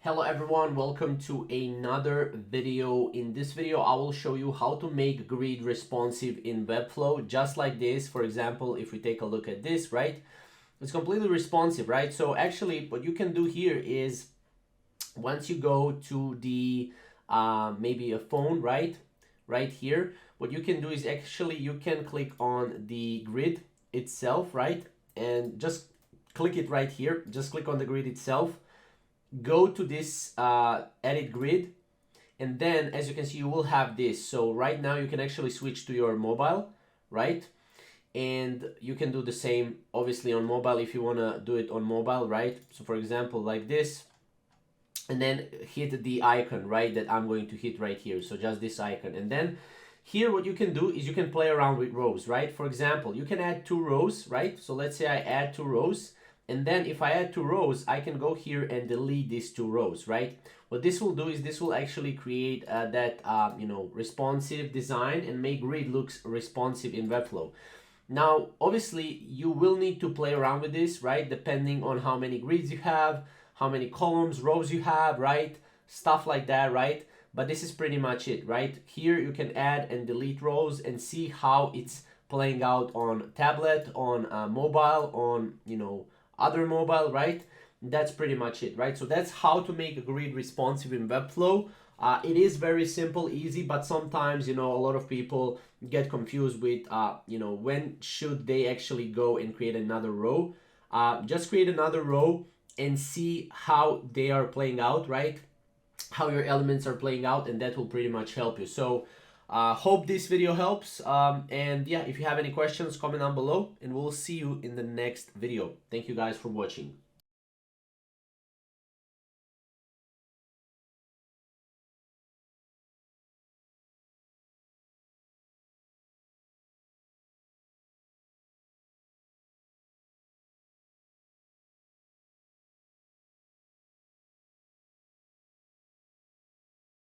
Hello everyone, welcome to another video. In this video, I will show you how to make grid responsive in Webflow, just like this. For example, if we take a look at this, right? It's completely responsive, right? So actually what you can do here is once you go to the maybe a phone, right here, what you can do is actually you can click on the grid itself, right? And just click it right here. Just click on the grid itself. Go to this edit grid, and then as you can see you will have this. So right now you can actually switch to your mobile, right? And you can do the same obviously on mobile if you want to do it on mobile, right? So for example like this, and then hit the icon, right, that I'm going to hit right here. So just this icon, and then here what you can do is you can play around with rows, right? For example, you can add 2 rows, right? So let's say I add 2 rows, and then if I add 2 rows, I can go here and delete these 2 rows, right? What this will do is this will actually create that responsive design and make grid looks responsive in Webflow. Now, obviously, you will need to play around with this, right? Depending on how many grids you have, how many columns, rows you have, right? Stuff like that, right? But this is pretty much it, right? Here you can add and delete rows and see how it's playing out on tablet, on mobile, on, other mobile, right? That's pretty much it, right? So that's how to make a grid responsive in Webflow. It is very simple, easy, but sometimes, a lot of people get confused with, when should they actually go and create another row. Just create another row and see how they are playing out, right? How your elements are playing out, and that will pretty much help you. So hope this video helps, and yeah, if you have any questions, comment down below, and we'll see you in the next video. Thank you guys for watching.